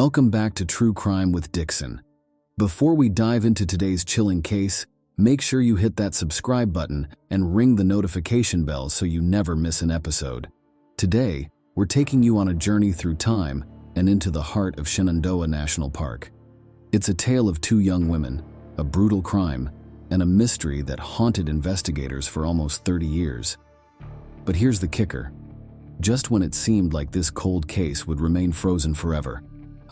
Welcome back to True Crime with Dixon. Before we dive into today's chilling case, make sure you hit that subscribe button and ring the notification bell so you never miss an episode. Today, we're taking you on a journey through time and into the heart of Shenandoah National Park. It's a tale of two young women, a brutal crime, and a mystery that haunted investigators for almost 30 years. But here's the kicker. Just when it seemed like this cold case would remain frozen forever,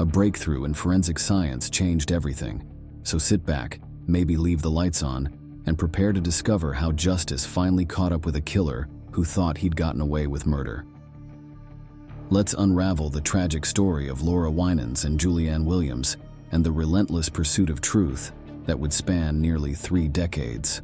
a breakthrough in forensic science changed everything. So sit back, maybe leave the lights on, and prepare to discover how justice finally caught up with a killer who thought he'd gotten away with murder. Let's unravel the tragic story of Laura Winans and Julianne Williams and the relentless pursuit of truth that would span nearly 3 decades.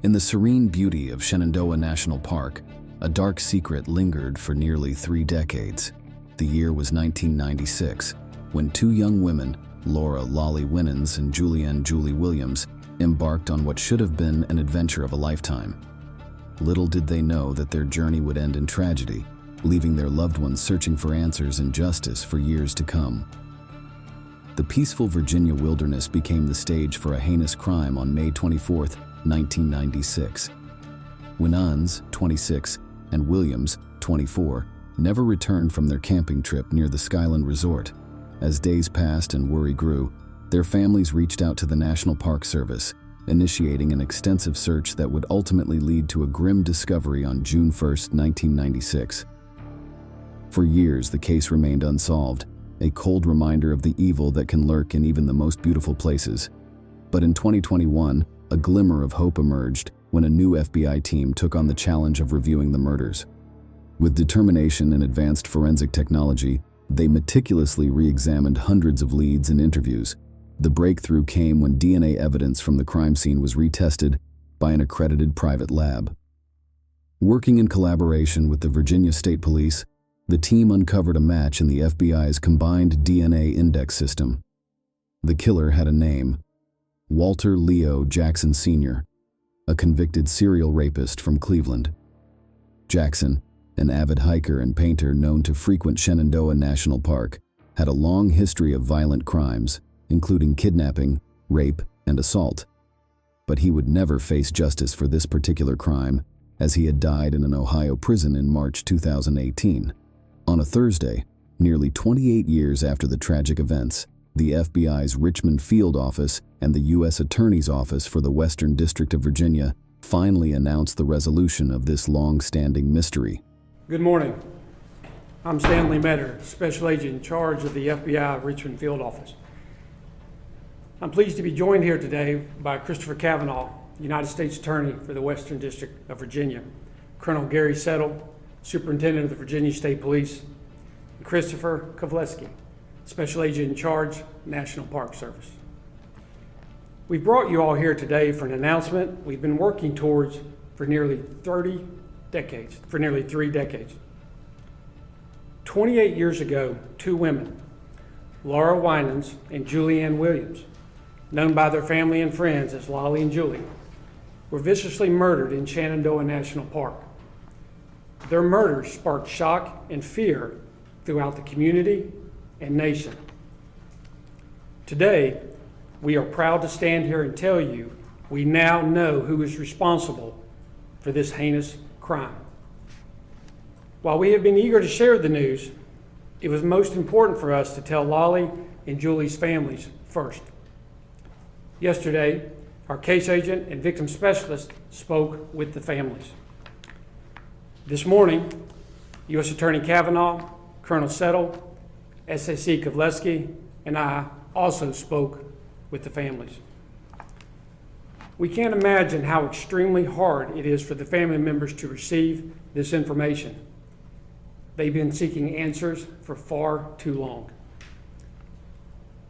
In the serene beauty of Shenandoah National Park, a dark secret lingered for nearly 3 decades. The year was 1996, when two young women, Laura Lolly Winans and Julianne Julie Williams, embarked on what should have been an adventure of a lifetime. Little did they know that their journey would end in tragedy, leaving their loved ones searching for answers and justice for years to come. The peaceful Virginia wilderness became the stage for a heinous crime on May 24, 1996. Winans, 26, and Williams, 24, never returned from their camping trip near the Skyland Resort. As days passed and worry grew, their families reached out to the National Park Service, initiating an extensive search that would ultimately lead to a grim discovery on June 1, 1996. For years, the case remained unsolved, a cold reminder of the evil that can lurk in even the most beautiful places. But in 2021, a glimmer of hope emerged when a new FBI team took on the challenge of reviewing the murders. With determination and advanced forensic technology, they meticulously re-examined hundreds of leads and interviews. The breakthrough came when DNA evidence from the crime scene was retested by an accredited private lab. Working in collaboration with the Virginia State Police, the team uncovered a match in the FBI's combined DNA index system. The killer had a name: Walter Leo Jackson Sr., a convicted serial rapist from Cleveland. Jackson, an avid hiker and painter known to frequent Shenandoah National Park, had a long history of violent crimes, including kidnapping, rape, and assault. But he would never face justice for this particular crime, as he had died in an Ohio prison in March 2018. On a Thursday, nearly 28 years after the tragic events, the FBI's Richmond Field Office and the U.S. Attorney's Office for the Western District of Virginia finally announced the resolution of this long-standing mystery. Good morning. I'm Stanley Metter, Special Agent in charge of the FBI Richmond Field Office. I'm pleased to be joined here today by Christopher Cavanaugh, United States Attorney for the Western District of Virginia, Colonel Gary Settle, Superintendent of the Virginia State Police, and Christopher Kovleski, Special Agent in charge, National Park Service. We've brought you all here today for an announcement we've been working towards for nearly 3 decades. 28 years ago, two women, Laura Winans and Julianne Williams, known by their family and friends as Lolly and Julie, were viciously murdered in Shenandoah National Park. Their murders sparked shock and fear throughout the community and nation. Today, we are proud to stand here and tell you we now know who is responsible for this heinous crime. While we have been eager to share the news, it was most important for us to tell Lolly and Julie's families first. Yesterday, our case agent and victim specialist spoke with the families. This morning, U.S. Attorney Cavanaugh, Colonel Settle, SAC Kovleski, and I also spoke with the families. We can't imagine how extremely hard it is for the family members to receive this information. They've been seeking answers for far too long.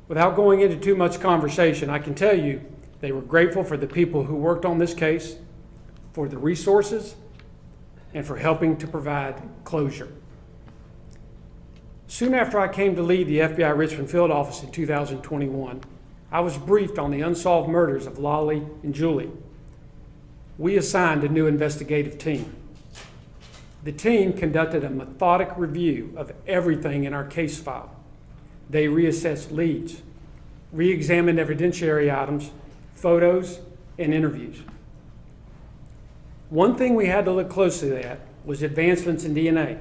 Without going into too much conversation, I can tell you they were grateful for the people who worked on this case, for the resources, and for helping to provide closure. Soon after I came to lead the FBI Richmond Field Office in 2021, I was briefed on the unsolved murders of Lolly and Julie. We assigned a new investigative team. The team conducted a methodic review of everything in our case file, They reassessed leads, re-examined evidentiary items, photos, and interviews. One thing we had to look closely at was advancements in DNA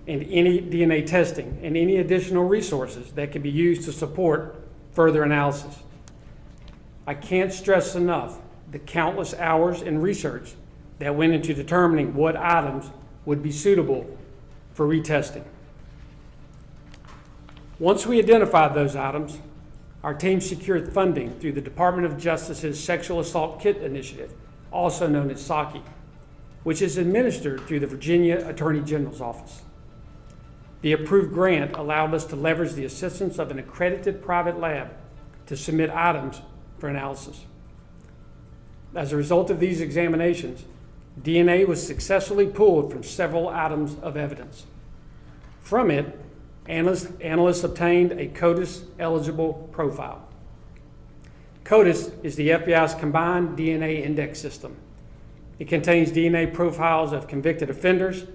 and any DNA testing and any additional resources that could be used to support further analysis. I can't stress enough the countless hours in research that went into determining what items would be suitable for retesting. Once we identified those items, our team secured funding through the Department of Justice's Sexual Assault Kit Initiative, also known as SAKI, which is administered through the Virginia Attorney General's Office. The approved grant allowed us to leverage the assistance of an accredited private lab to submit items for analysis. As a result of these examinations, DNA was successfully pulled from several items of evidence. From it, analysts obtained a CODIS-eligible profile. CODIS is the FBI's combined DNA index system. It contains DNA profiles of convicted offenders,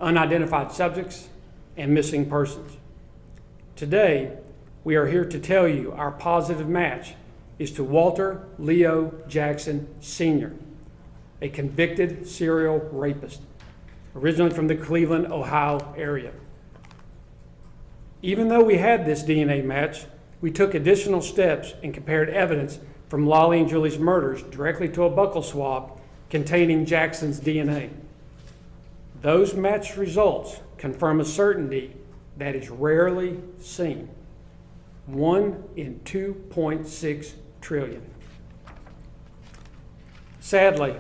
unidentified subjects, and missing persons. Today, we are here to tell you our positive match is to Walter Leo Jackson Sr., a convicted serial rapist, originally from the Cleveland, Ohio area. Even though we had this DNA match, we took additional steps and compared evidence from Lolly and Julie's murders directly to a buccal swab containing Jackson's DNA. Those matched results confirm a certainty that is rarely seen. 1 in 2.6 trillion. Sadly,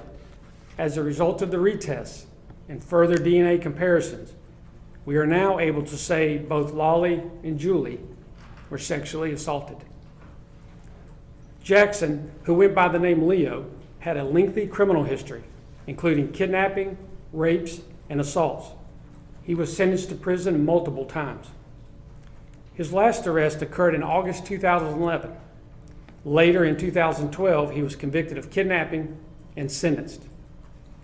as a result of the retests and further DNA comparisons, we are now able to say both Lolly and Julie were sexually assaulted. Jackson, who went by the name Leo, had a lengthy criminal history, including kidnapping, rapes, and assaults. He was sentenced to prison multiple times. His last arrest occurred in August 2011. Later in 2012, he was convicted of kidnapping and sentenced.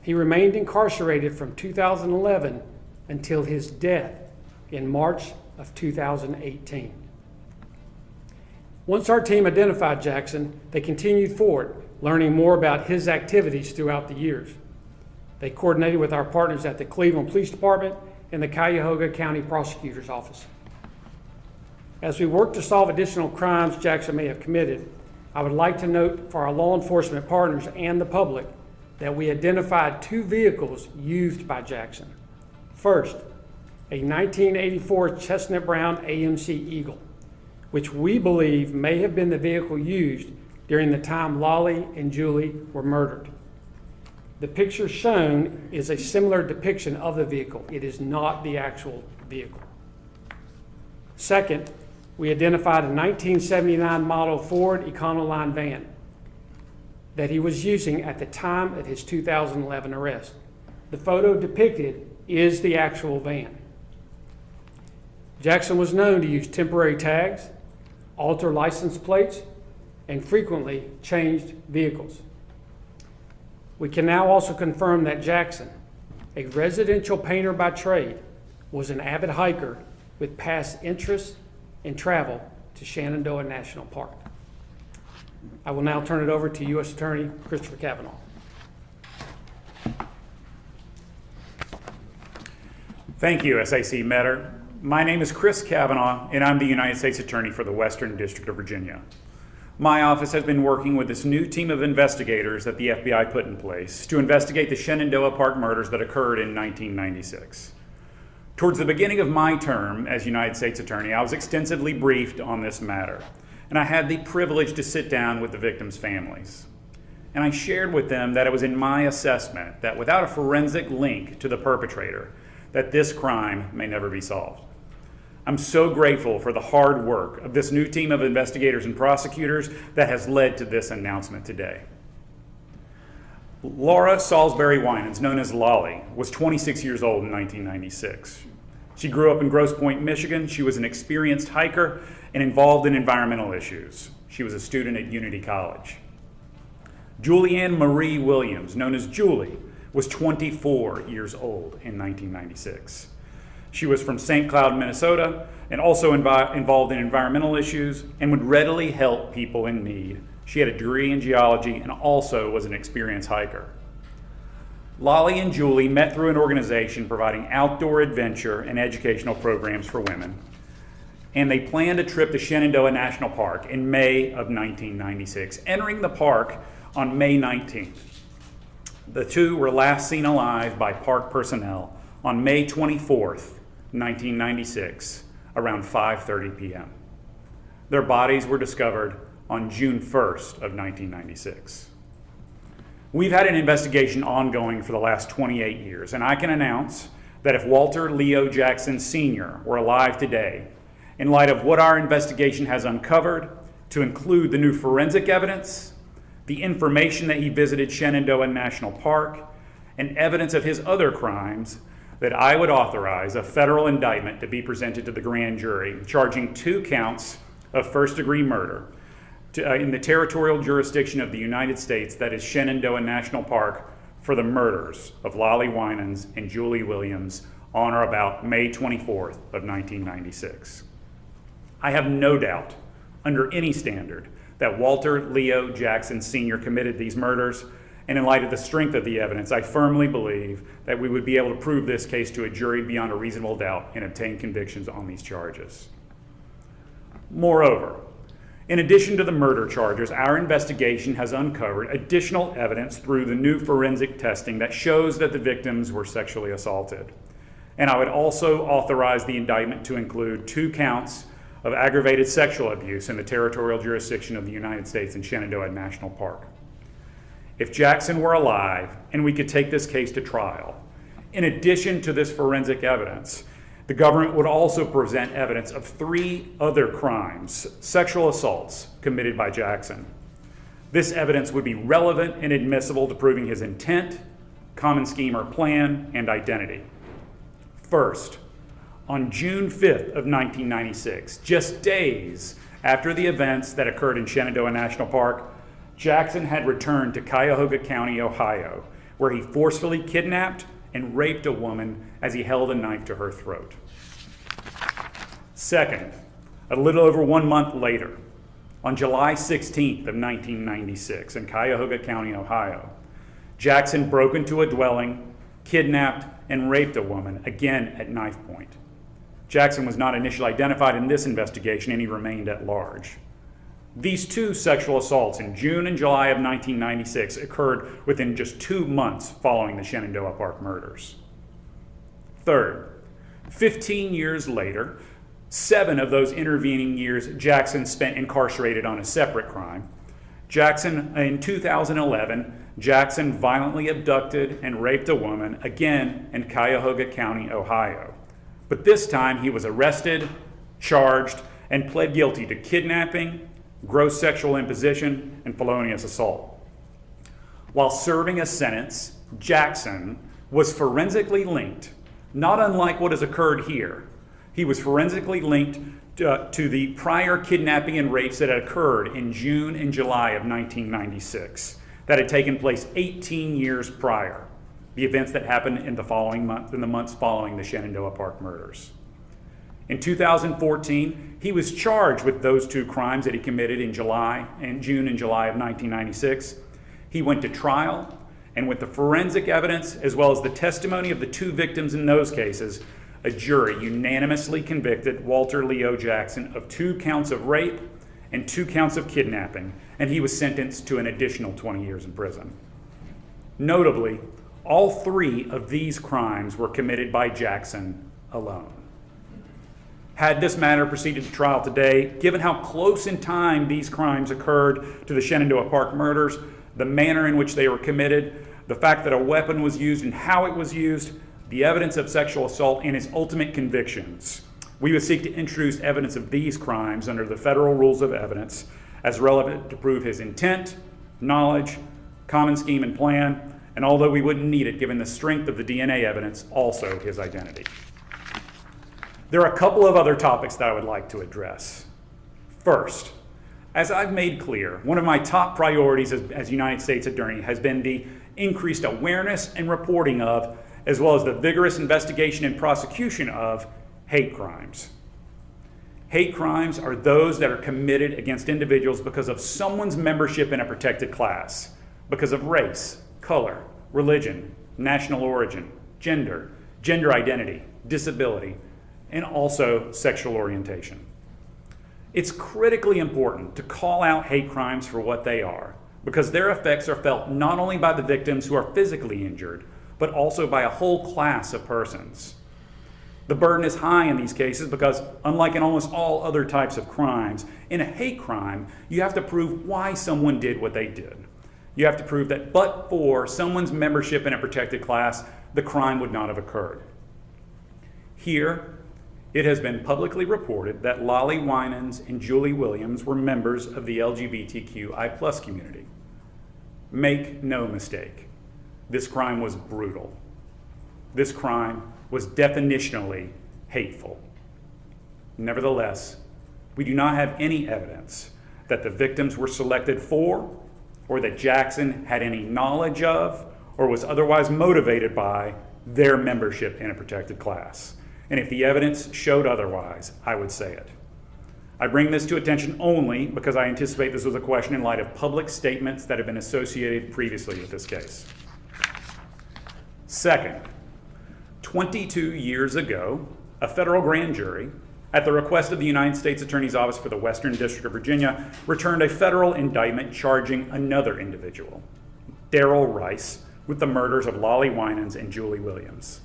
He remained incarcerated from 2011 until his death in March of 2018. Once our team identified Jackson, they continued forward, learning more about his activities throughout the years. They coordinated with our partners at the Cleveland Police Department and the Cuyahoga County Prosecutor's Office. As we work to solve additional crimes Jackson may have committed, I would like to note for our law enforcement partners and the public that we identified 2 vehicles used by Jackson. First, a 1984 Chestnut Brown AMC Eagle, which we believe may have been the vehicle used during the time Lolly and Julie were murdered. The picture shown is a similar depiction of the vehicle. It is not the actual vehicle. Second, we identified a 1979 model Ford Econoline van that he was using at the time of his 2011 arrest. The photo depicted is the actual van. Jackson was known to use temporary tags, alter license plates, and frequently changed vehicles. We can now also confirm that Jackson, a residential painter by trade, was an avid hiker with past interests in travel to Shenandoah National Park. I will now turn it over to U.S. Attorney Christopher Cavanaugh. Thank you, SAC Metter. My name is Chris Cavanaugh, and I'm the United States Attorney for the Western District of Virginia. My office has been working with this new team of investigators that the FBI put in place to investigate the Shenandoah Park murders that occurred in 1996. Towards the beginning of my term as United States Attorney, I was extensively briefed on this matter, and I had the privilege to sit down with the victims' families. And I shared with them that it was in my assessment that without a forensic link to the perpetrator, that this crime may never be solved. I'm so grateful for the hard work of this new team of investigators and prosecutors that has led to this announcement today. Laura Salisbury Winans, known as Lolly, was 26 years old in 1996. She grew up in Grosse Pointe, Michigan. She was an experienced hiker and involved in environmental issues. She was a student at Unity College. Julianne Marie Williams, known as Julie, was 24 years old in 1996. She was from St. Cloud, Minnesota, and also involved in environmental issues and would readily help people in need. She had a degree in geology and also was an experienced hiker. Lolly and Julie met through an organization providing outdoor adventure and educational programs for women, and they planned a trip to Shenandoah National Park in May of 1996, entering the park on May 19th. The two were last seen alive by park personnel on May 24th, 1996, around 5:30 p.m. Their bodies were discovered on June 1st of 1996. We've had an investigation ongoing for the last 28 years, and I can announce that if Walter Leo Jackson Sr. were alive today, in light of what our investigation has uncovered, to include the new forensic evidence, the information that he visited Shenandoah National Park, and evidence of his other crimes, that I would authorize a federal indictment to be presented to the grand jury, charging 2 counts of first-degree murder in the territorial jurisdiction of the United States, that is Shenandoah National Park, for the murders of Lolly Winans and Julie Williams on or about May 24th of 1996. I have no doubt, under any standard, that Walter Leo Jackson Sr. committed these murders, and in light of the strength of the evidence, I firmly believe that we would be able to prove this case to a jury beyond a reasonable doubt and obtain convictions on these charges. Moreover, in addition to the murder charges, our investigation has uncovered additional evidence through the new forensic testing that shows that the victims were sexually assaulted. And I would also authorize the indictment to include 2 counts of aggravated sexual abuse in the territorial jurisdiction of the United States in Shenandoah National Park. If Jackson were alive and we could take this case to trial, in addition to this forensic evidence, the government would also present evidence of 3 other crimes, sexual assaults, committed by Jackson. This evidence would be relevant and admissible to proving his intent, common scheme or plan, and identity. First, on June 5th of 1996, just days after the events that occurred in Shenandoah National Park, Jackson had returned to Cuyahoga County, Ohio, where he forcefully kidnapped and raped a woman as he held a knife to her throat. Second, a little over 1 month later, on July 16th of 1996 in Cuyahoga County, Ohio, Jackson broke into a dwelling, kidnapped, and raped a woman, again at knife point. Jackson was not initially identified in this investigation, and he remained at large. These 2 sexual assaults in June and July of 1996 occurred within just 2 months following the Shenandoah Park murders. Third, 15 years later, 7 of those intervening years Jackson spent incarcerated on a separate crime. In 2011, Jackson violently abducted and raped a woman, again in Cuyahoga County, Ohio. But this time he was arrested, charged, and pled guilty to kidnapping, gross sexual imposition, and felonious assault. While serving a sentence, Jackson was forensically linked, not unlike what has occurred here. He was forensically linked to the prior kidnapping and rapes that had occurred in June and July of 1996, that had taken place 18 years prior, the events that happened in the months following the Shenandoah Park murders. In 2014, he was charged with those 2 crimes that he committed in June and July of 1996. He went to trial, and with the forensic evidence, as well as the testimony of the 2 victims in those cases, a jury unanimously convicted Walter Leo Jackson of 2 counts of rape and 2 counts of kidnapping, and he was sentenced to an additional 20 years in prison. Notably, all 3 of these crimes were committed by Jackson alone. Had this matter proceeded to trial today, given how close in time these crimes occurred to the Shenandoah Park murders, the manner in which they were committed, the fact that a weapon was used and how it was used, the evidence of sexual assault, and his ultimate convictions, we would seek to introduce evidence of these crimes under the federal rules of evidence as relevant to prove his intent, knowledge, common scheme, and plan, and although we wouldn't need it given the strength of the DNA evidence, also his identity. There are a couple of other topics that I would like to address. First, as I've made clear, one of my top priorities as United States Attorney has been the increased awareness and reporting of as well as the vigorous investigation and prosecution of hate crimes. Hate crimes are those that are committed against individuals because of someone's membership in a protected class, because of race, color, religion, national origin, gender identity, disability, and also sexual orientation. It's critically important to call out hate crimes for what they are, because their effects are felt not only by the victims who are physically injured, but also by a whole class of persons. The burden is high in these cases because, unlike in almost all other types of crimes, in a hate crime, you have to prove why someone did what they did. You have to prove that but for someone's membership in a protected class, the crime would not have occurred. Here, it has been publicly reported that Lolly Winans and Julie Williams were members of the LGBTQI+ community. Make no mistake, this crime was brutal. This crime was definitionally hateful. Nevertheless, we do not have any evidence that the victims were selected for, or that Jackson had any knowledge of, or was otherwise motivated by their membership in a protected class. And if the evidence showed otherwise, I would say it. I bring this to attention only because I anticipate this was a question in light of public statements that have been associated previously with this case. Second, 22 years ago, a federal grand jury, at the request of the United States Attorney's Office for the Western District of Virginia, returned a federal indictment charging another individual, Darrell Rice, with the murders of Lolly Winans and Julie Williams.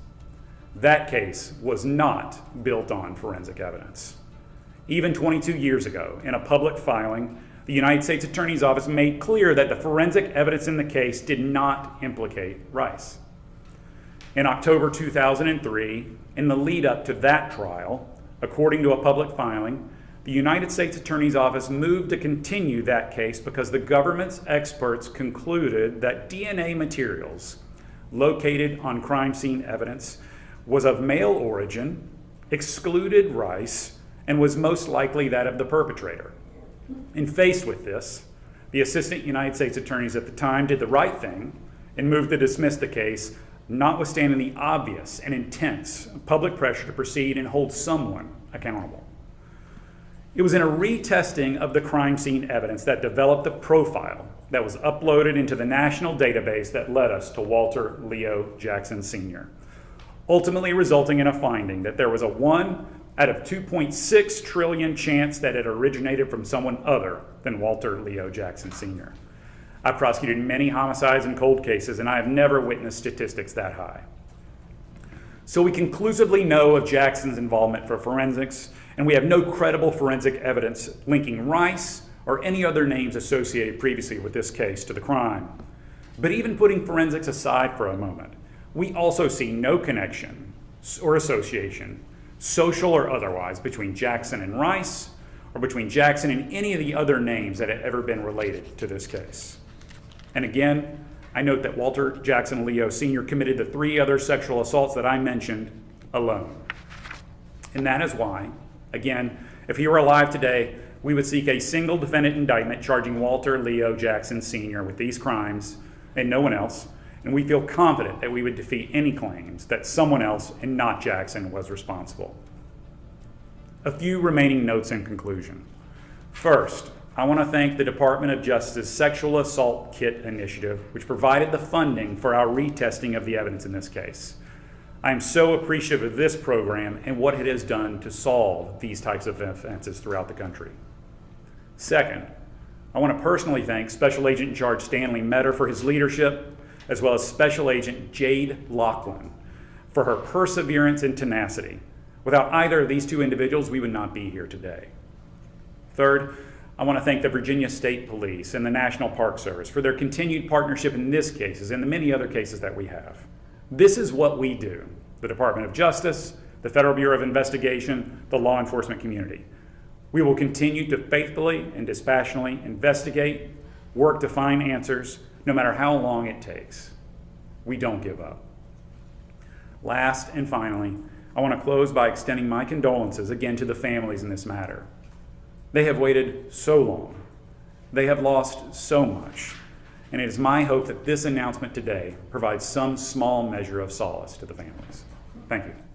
That case was not built on forensic evidence. Even 22 years ago, in a public filing, the United States Attorney's Office made clear that the forensic evidence in the case did not implicate Rice. In October 2003, in the lead up to that trial, according to a public filing, the United States Attorney's Office moved to continue that case because the government's experts concluded that DNA materials located on crime scene evidence was of male origin, excluded Rice, and was most likely that of the perpetrator. And faced with this, the assistant United States attorneys at the time did the right thing and moved to dismiss the case, notwithstanding the obvious and intense public pressure to proceed and hold someone accountable. It was in a retesting of the crime scene evidence that developed the profile that was uploaded into the national database that led us to Walter Leo Jackson Sr., ultimately resulting in a finding that there was a 1 out of 2.6 trillion chance that it originated from someone other than Walter Leo Jackson Sr. I've prosecuted many homicides and cold cases, and I have never witnessed statistics that high. So we conclusively know of Jackson's involvement for forensics, and we have no credible forensic evidence linking Rice or any other names associated previously with this case to the crime. But even putting forensics aside for a moment, we also see no connection or association, social or otherwise, between Jackson and Rice, or between Jackson and any of the other names that had ever been related to this case. And again, I note that Walter Jackson Leo Sr. committed the 3 other sexual assaults that I mentioned alone. And that is why, again, if he were alive today, we would seek a single defendant indictment charging Walter Leo Jackson Sr. with these crimes and no one else, and we feel confident that we would defeat any claims that someone else and not Jackson was responsible. A few remaining notes in conclusion. First, I want to thank the Department of Justice's Sexual Assault Kit Initiative, which provided the funding for our retesting of the evidence in this case. I am so appreciative of this program and what it has done to solve these types of offenses throughout the country. Second, I want to personally thank Special Agent in Charge Stanley Metter for his leadership, as well as Special Agent Jade Laughlin for her perseverance and tenacity. Without either of these 2 individuals, we would not be here today. Third, I want to thank the Virginia State Police and the National Park Service for their continued partnership in this case and the many other cases that we have. This is what we do, the Department of Justice, the Federal Bureau of Investigation, the law enforcement community. We will continue to faithfully and dispassionately investigate, work to find answers, no matter how long it takes. We don't give up. Last and finally, I want to close by extending my condolences again to the families in this matter. They have waited so long. They have lost so much. and it is my hope that this announcement today provides some small measure of solace to the families. Thank you.